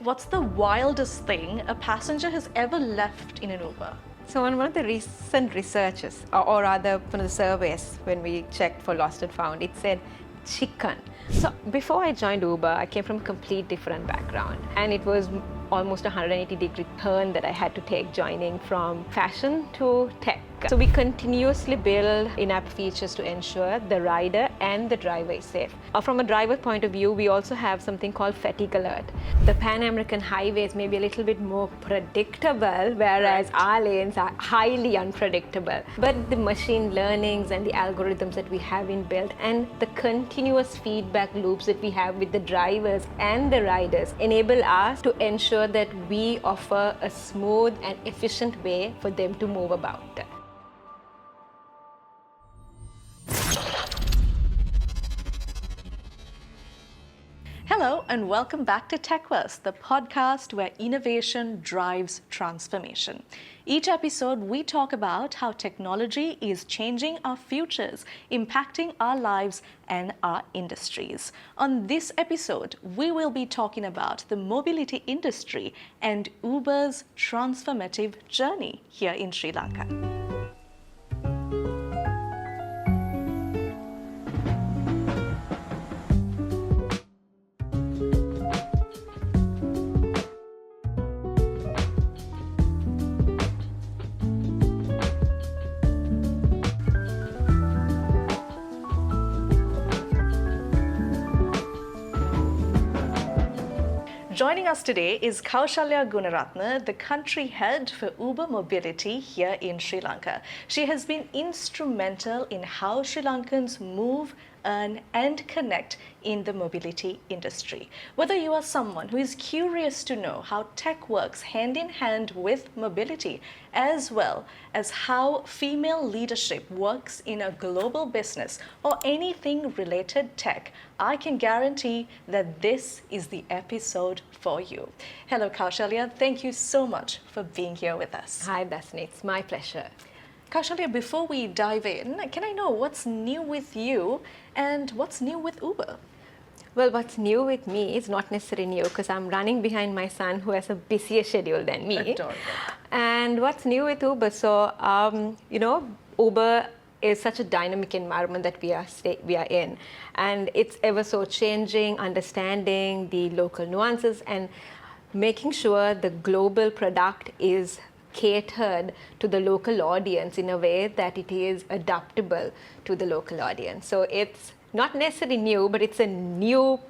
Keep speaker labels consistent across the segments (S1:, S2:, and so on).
S1: What's the wildest thing a passenger has ever left in an Uber?
S2: So on one of the recent researches, or rather one of the surveys when we checked for lost and found, it said chicken. So before I joined Uber, I came from a complete different background, and it was almost a 180-degree turn that I had to take, joining from fashion to tech. So we continuously build in-app features to ensure the rider and the driver is safe. From a driver point of view, we also have something called fatigue alert. The Pan-American highways may be a little bit more predictable, whereas our lanes are highly unpredictable. But the machine learnings and the algorithms that we have inbuilt and the continuous feedback loops that we have with the drivers and the riders enable us to ensure that we offer a smooth and efficient way for them to move about.
S1: Hello and welcome back to TechVerse, the podcast where innovation drives transformation. Each episode, we talk about how technology is changing our futures, impacting our lives and our industries. On this episode, we will be talking about the mobility industry and Uber's transformative journey here in Sri Lanka. Joining us today is Kaushalya Gunaratne, the country head for Uber Mobility here in Sri Lanka. She has been instrumental in how Sri Lankans move, earn and connect in the mobility industry. Whether you are someone who is curious to know how tech works hand in hand with mobility, as well as how female leadership works in a global business or anything related tech, I can guarantee that this is the episode for you. Hello Kaushalya, thank you so much for being here with us.
S2: Hi Dasni, it's my pleasure.
S1: Kaushalya, before we dive in, can I know what's new with you and what's new with Uber?
S2: Well, what's new with me is not necessarily new because I'm running behind my son who has a busier schedule than me.
S1: Adorable.
S2: And what's new with Uber? So, Uber is such a dynamic environment that we are in, and it's ever so changing, understanding the local nuances and making sure the global product is catered to the local audience in a way that it is adaptable to the local audience. So it's not necessarily new, but it's a newness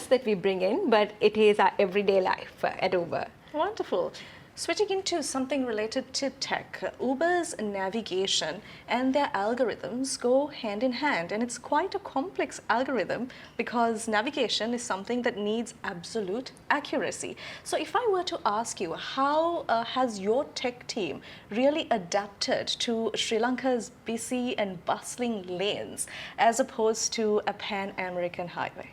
S2: that we bring in, but it is our everyday life at Uber.
S1: Wonderful. Switching into something related to tech, Uber's navigation and their algorithms go hand in hand, and it's quite a complex algorithm because navigation is something that needs absolute accuracy. So if I were to ask you, how has your tech team really adapted to Sri Lanka's busy and bustling lanes as opposed to a Pan-American highway?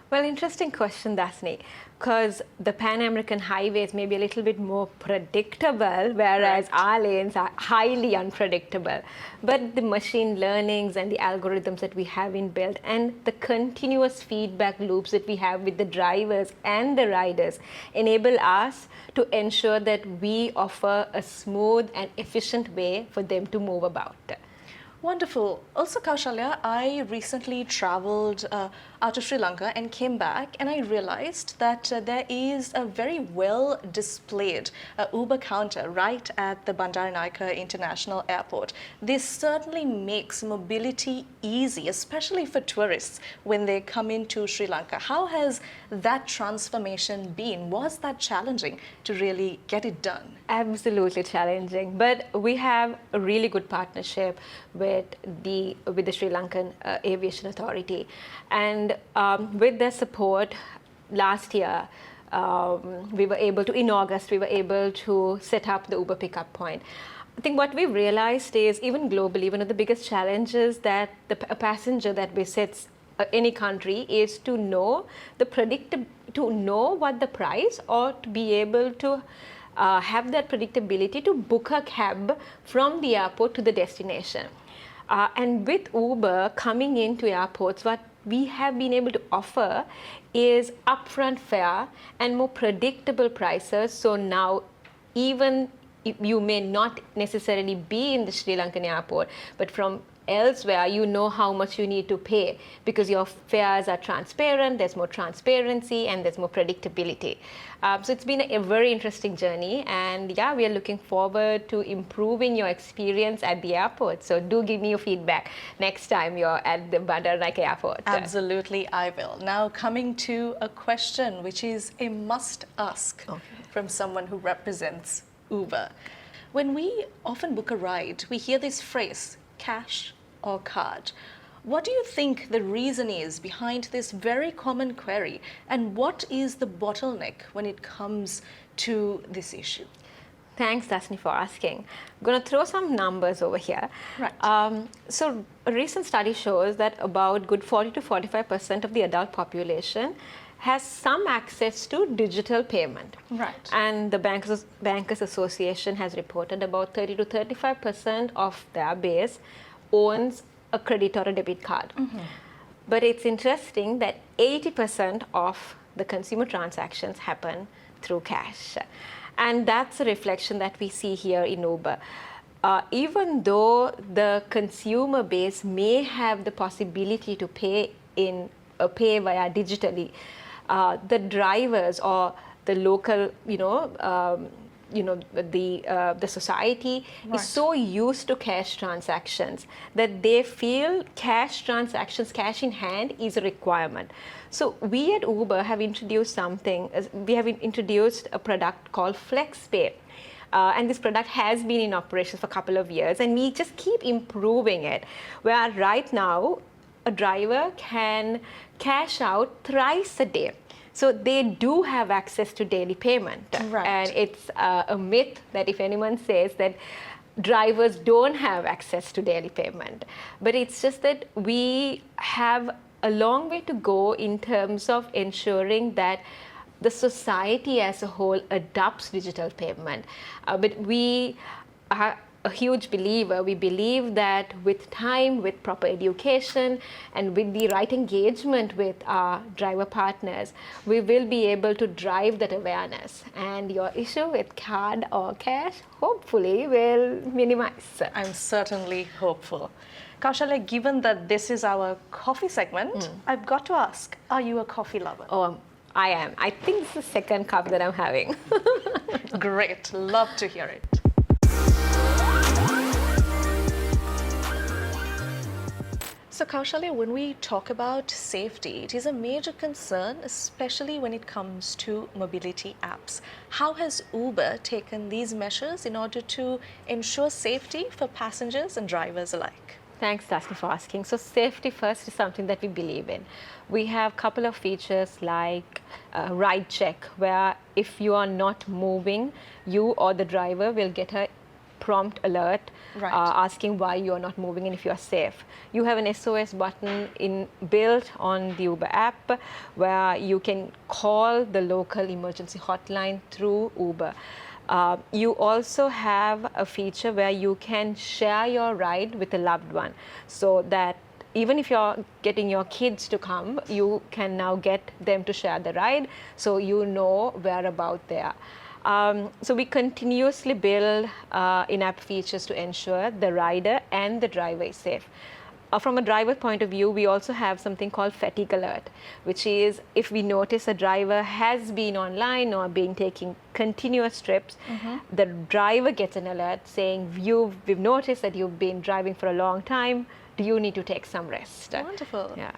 S2: Well, interesting question, Dasni, because the Pan-American highways may be a little bit more predictable, whereas our lanes are highly unpredictable. But the machine learnings and the algorithms that we have inbuilt and the continuous feedback loops that we have with the drivers and the riders enable us to ensure that we offer a smooth and efficient way for them to move about.
S1: Wonderful. Also, Kaushalya, I recently traveled out of Sri Lanka and came back, and I realized that there is a very well displayed Uber counter right at the Bandaranaike International Airport. This certainly makes mobility easy, especially for tourists when they come into Sri Lanka. How has that transformation been? Was that challenging to really get it done?
S2: Absolutely challenging, but we have a really good partnership with the Sri Lankan Aviation Authority, and with their support, last year in August we were able to set up the Uber pickup point. I think what we've realized is, even globally, one of the biggest challenges that a passenger that visits any country is to know what the price, or to be able to have that predictability to book a cab from the airport to the destination. And with Uber coming into airports, what we have been able to offer is upfront fare and more predictable prices. So now, even if you may not necessarily be in the Sri Lankan airport, but from elsewhere, you know how much you need to pay because your fares are transparent, there's more transparency, and there's more predictability. So it's been a very interesting journey, and yeah, we are looking forward to improving your experience at the airport. So do give me your feedback next time you're at the Bandaranaike Airport.
S1: Absolutely, I will. Now, coming to a question which is a must ask from someone who represents Uber. When we often book a ride, we hear this phrase, cash or card. What do you think the reason is behind this very common query, and what is the bottleneck when it comes to this issue?
S2: Thanks, Dasni, for asking. I'm going to throw some numbers over here.
S1: Right.
S2: So a recent study shows that about good 40 to 45% of the adult population has some access to digital payment.
S1: Right.
S2: And the Bankers Association has reported about 30 to 35% of their base owns a credit or a debit card. But it's interesting that 80% of the consumer transactions happen through cash. And that's a reflection that we see here in Uber. Even though the consumer base may have the possibility to pay via digitally, the drivers or the local, the society is so used to cash transactions that they feel cash transactions, cash in hand, is a requirement. So we at Uber have introduced a product called FlexPay. And this product has been in operation for a couple of years, and we just keep improving it, where right now a driver can cash out thrice a day. So they do have access to daily payment.
S1: Right.
S2: And it's a myth that if anyone says that drivers don't have access to daily payment. But it's just that we have a long way to go in terms of ensuring that the society as a whole adopts digital payment. But we are a huge believer. We believe that with time, with proper education, and with the right engagement with our driver partners, we will be able to drive that awareness. And your issue with card or cash, hopefully, will minimize.
S1: I'm certainly hopeful. Kaushalya, given that this is our coffee segment, I've got to ask, are you a coffee lover?
S2: Oh, I am. I think it's the second cup that I'm having.
S1: Great. Love to hear it. So Kaushalya, when we talk about safety, it is a major concern, especially when it comes to mobility apps. How has Uber taken these measures in order to ensure safety for passengers and drivers alike?
S2: Thanks, Dasni, for asking. So safety first is something that we believe in. We have a couple of features like ride check, where if you are not moving, you or the driver will get a prompt alert asking why you are not moving and if you are safe. You have an SOS button built on the Uber app where you can call the local emergency hotline through Uber. You also have a feature where you can share your ride with a loved one, so that even if you're getting your kids to come, you can now get them to share the ride, so you know whereabout they are. So we continuously build in-app features to ensure the rider and the driver is safe. From a driver point of view, we also have something called fatigue alert, which is if we notice a driver has been online or taking continuous trips, the driver gets an alert saying, we've noticed that you've been driving for a long time. Do you need to take some rest?
S1: Wonderful.
S2: Yeah.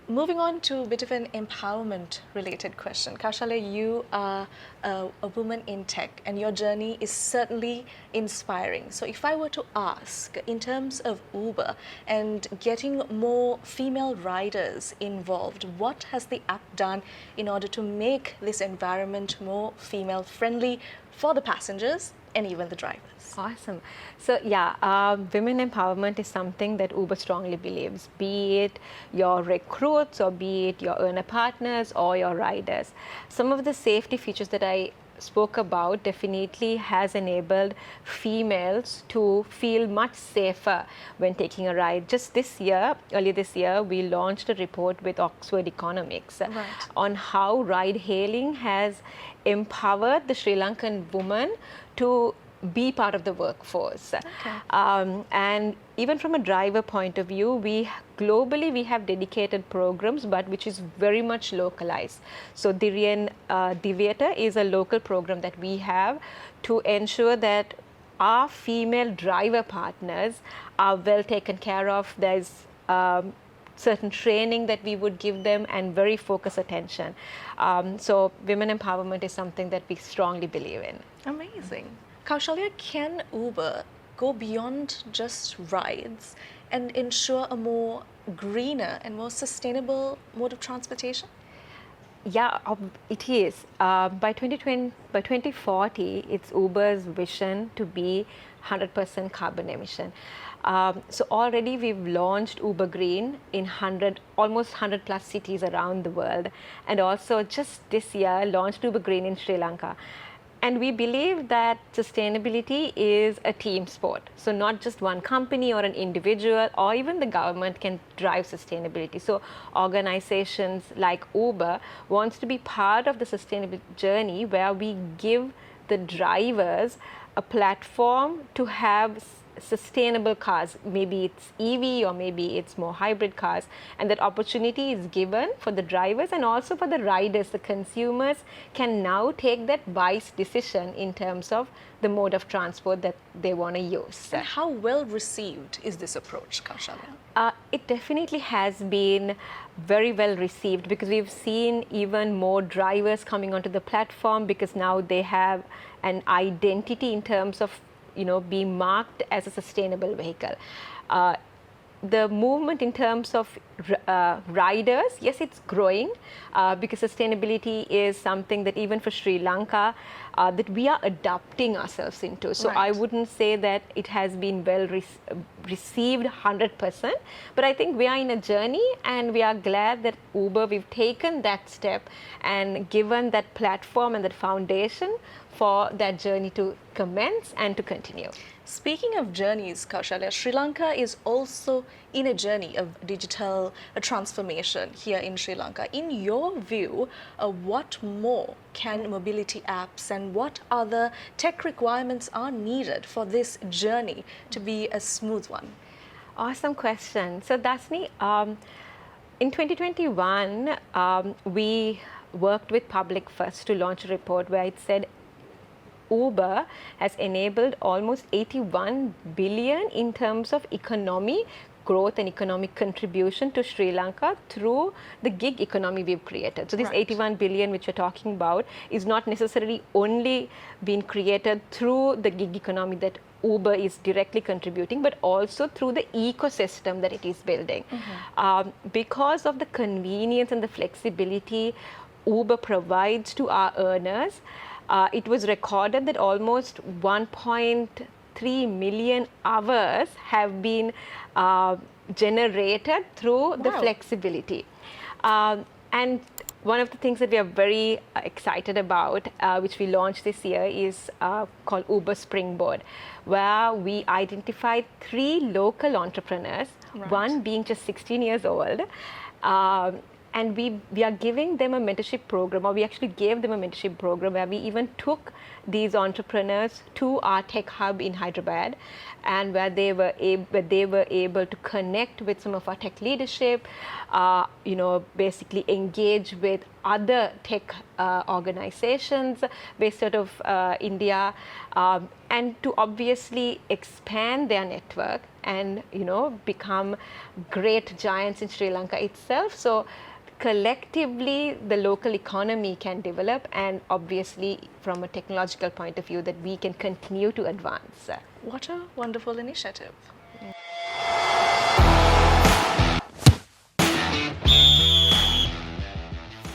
S1: Moving on to a bit of an empowerment-related question. Kaushalya, you are a woman in tech, and your journey is certainly inspiring. So if I were to ask, in terms of Uber and getting more female riders involved, what has the app done in order to make this environment more female-friendly for the passengers and even the drivers?
S2: Awesome. So yeah, women empowerment is something that Uber strongly believes, be it your recruits or be it your earner partners or your riders. Some of the safety features that I spoke about definitely has enabled females to feel much safer when taking a ride. Just this year, earlier this year, we launched a report with Oxford Economics on how ride hailing has empowered the Sri Lankan woman to be part of the workforce. And even from a driver point of view, globally we have dedicated programs, but which is very much localized. So Divyata is a local program that we have to ensure that our female driver partners are well taken care of. There's certain training that we would give them and very focused attention. So women empowerment is something that we strongly believe in.
S1: Amazing. Kaushalya, can Uber go beyond just rides and ensure a more greener and more sustainable mode of transportation?
S2: Yeah, it is. By 2040, it's Uber's vision to be 100% carbon emission. So already we've launched Uber Green in almost 100 plus cities around the world, and also just this year launched Uber Green in Sri Lanka. And we believe that sustainability is a team sport. So not just one company or an individual or even the government can drive sustainability. So organizations like Uber wants to be part of the sustainable journey where we give the drivers a platform to have sustainable cars. Maybe it's EV or maybe it's more hybrid cars, and that opportunity is given for the drivers and also for the riders. The consumers can now take that wise decision in terms of the mode of transport that they want to use.
S1: And how well received is this approach, Kaushalya?
S2: It definitely has been very well received, because we've seen even more drivers coming onto the platform, because now they have an identity in terms of being marked as a sustainable vehicle. The movement in terms of riders, yes, it's growing because sustainability is something that even for Sri Lanka that we are adapting ourselves into. So I wouldn't say that it has been well received 100%, but I think we are in a journey, and we are glad that Uber, we've taken that step and given that platform and that foundation for that journey to commence and to continue.
S1: Speaking of journeys, Kaushalya, Sri Lanka is also in a journey of digital transformation here in Sri Lanka. In your view, what more can mobility apps and what other tech requirements are needed for this journey to be a smooth one?
S2: Awesome question. So Dasni, in 2021, we worked with Public First to launch a report where it said Uber has enabled almost 81 billion in terms of economy growth and economic contribution to Sri Lanka through the gig economy we've created. So this 81 billion which you're talking about is not necessarily only being created through the gig economy that Uber is directly contributing, but also through the ecosystem that it is building. Because of the convenience and the flexibility Uber provides to our earners, it was recorded that almost 1.3 million hours have been generated through the flexibility. And one of the things that we are very excited about, which we launched this year, is called Uber Springboard, where we identified 3 local entrepreneurs, one being just 16 years old, and we are giving them a mentorship program, or we actually gave them a mentorship program where we even took these entrepreneurs to our tech hub in Hyderabad, and where they were able to connect with some of our tech leadership, basically engage with other tech organizations based out of India, and to obviously expand their network and become great giants in Sri Lanka itself. So collectively the local economy can develop, and obviously from a technological point of view that we can continue to advance.
S1: What a wonderful initiative.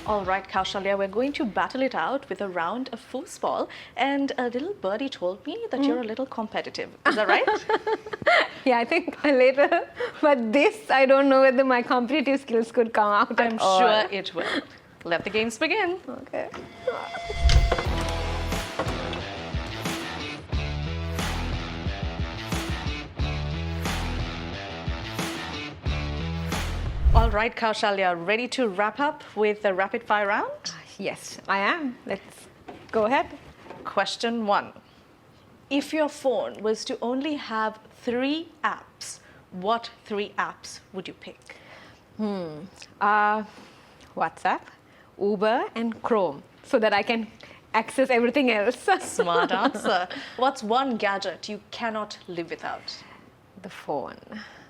S1: All right, Kaushalya, we're going to battle it out with a round of foosball, and a little birdie told me that you're a little competitive. Is that right?
S2: Yeah, I think a little, but this, I don't know whether my competitive skills could come out
S1: I'm sure it will. Let the games begin.
S2: Okay.
S1: All right, Kaushalya, ready to wrap up with the rapid fire round?
S2: Yes, I am. Let's go ahead.
S1: Question 1. If your phone was to only have 3 apps, what 3 apps would you pick?
S2: WhatsApp, Uber, and Chrome, so that I can access everything else.
S1: Smart answer. What's one gadget you cannot live without?
S2: The phone.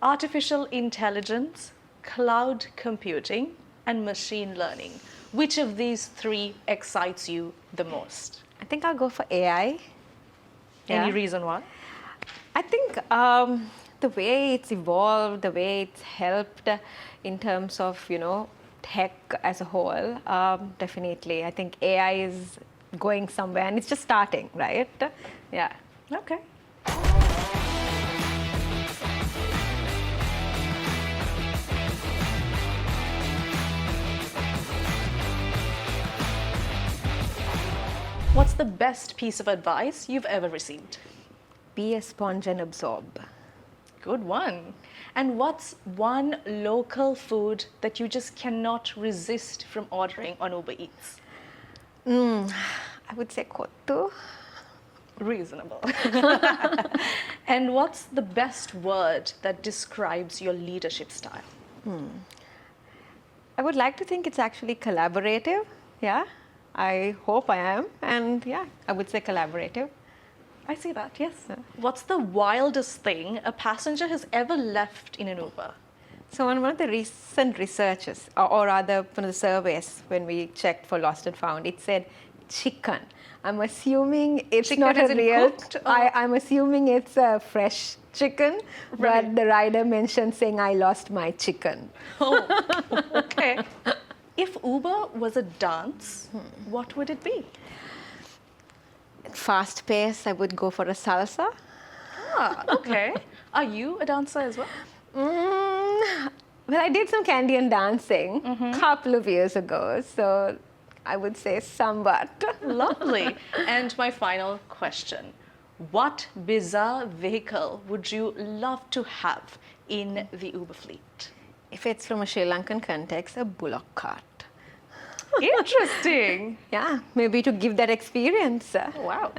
S1: Artificial intelligence, cloud computing, and machine learning. Which of these 3 excites you the most?
S2: I think I'll go for AI.
S1: Any
S2: Yeah.
S1: reason why?
S2: I think the way it's evolved, the way it's helped in terms of, tech as a whole, definitely. I think AI is going somewhere and it's just starting, right? Yeah.
S1: Okay. What's the best piece of advice you've ever received?
S2: Be a sponge and absorb.
S1: Good one. And what's one local food that you just cannot resist from ordering on Uber Eats?
S2: I would say kottu.
S1: Reasonable. And what's the best word that describes your leadership style?
S2: I would like to think it's actually collaborative. Yeah. I hope I am. And yeah, I would say collaborative.
S1: I see that, yes. What's the wildest thing a passenger has ever left in an Uber?
S2: So on one of the recent researches, or rather one of the surveys when we checked for lost and found, it said chicken. I'm assuming it's
S1: Chicken
S2: not a
S1: as in
S2: real.
S1: cooked, or-
S2: I'm assuming it's a fresh chicken,
S1: Right.
S2: but the rider mentioned saying I lost my chicken.
S1: Oh, okay. If Uber was a dance, what would it be?
S2: Fast pace, I would go for a salsa.
S1: Ah, okay. Are you a dancer as well?
S2: Well, I did some Canadian dancing a couple of years ago, so I would say somewhat.
S1: Lovely. And my final question. What bizarre vehicle would you love to have in the Uber fleet?
S2: If it's from a Sri Lankan context, a bullock cart.
S1: Interesting.
S2: Yeah, maybe to give that experience.
S1: Wow.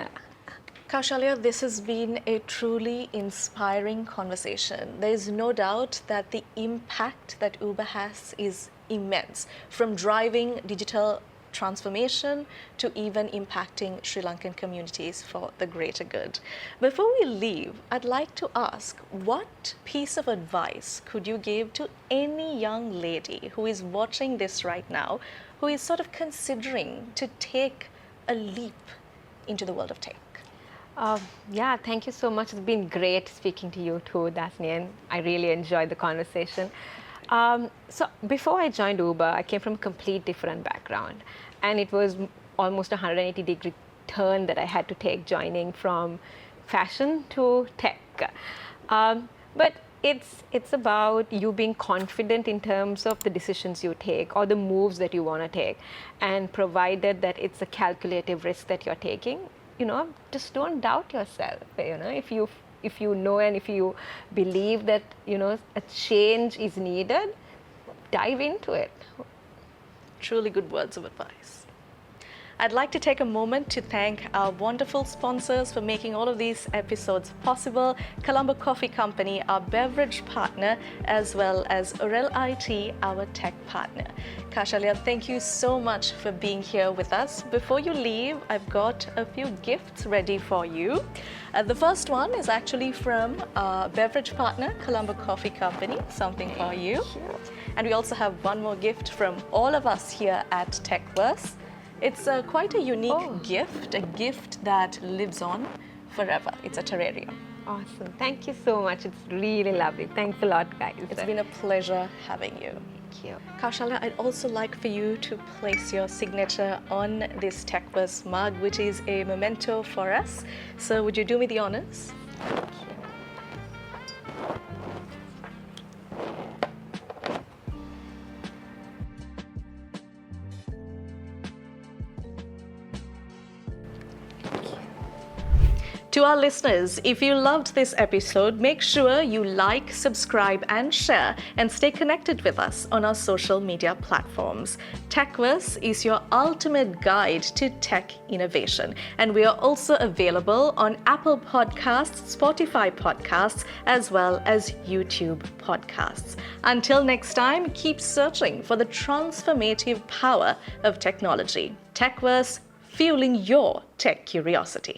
S1: Kaushalya, this has been a truly inspiring conversation. There is no doubt that the impact that Uber has is immense, from driving digital transformation to even impacting Sri Lankan communities for the greater good. Before we leave, I'd like to ask, what piece of advice could you give to any young lady who is watching this right now, who is sort of considering to take a leap into the world of tech?
S2: Yeah, thank you so much. It's been great speaking to you too, Dasni, and I really enjoyed the conversation. So before I joined Uber, I came from a complete different background, and it was almost a 180-degree turn that I had to take, joining from fashion to tech. But it's about you being confident in terms of the decisions you take or the moves that you want to take, and provided that it's a calculative risk that you're taking, just don't doubt yourself. If you know and if you believe that a change is needed, dive into it.
S1: Truly good words of advice. I'd like to take a moment to thank our wonderful sponsors for making all of these episodes possible. Colombo Coffee Company, our beverage partner, as well as Urel IT, our tech partner. Kaushalya, thank you so much for being here with us. Before you leave, I've got a few gifts ready for you. The first one is actually from our beverage partner, Colombo Coffee Company, something for you. And we also have one more gift from all of us here at TechVerse. It's quite a unique gift, a gift that lives on forever. It's a terrarium.
S2: Awesome. Thank you so much. It's really lovely. Thanks a lot, guys.
S1: It's been a pleasure having you.
S2: Thank you.
S1: Kaushalya, I'd also like for you to place your signature on this TechVerse mug, which is a memento for us. So would you do me the honors? To our listeners, if you loved this episode, make sure you like, subscribe, and share, and stay connected with us on our social media platforms. TechVerse is your ultimate guide to tech innovation, and we are also available on Apple Podcasts, Spotify Podcasts, as well as YouTube Podcasts. Until next time, keep searching for the transformative power of technology. TechVerse, fueling your tech curiosity.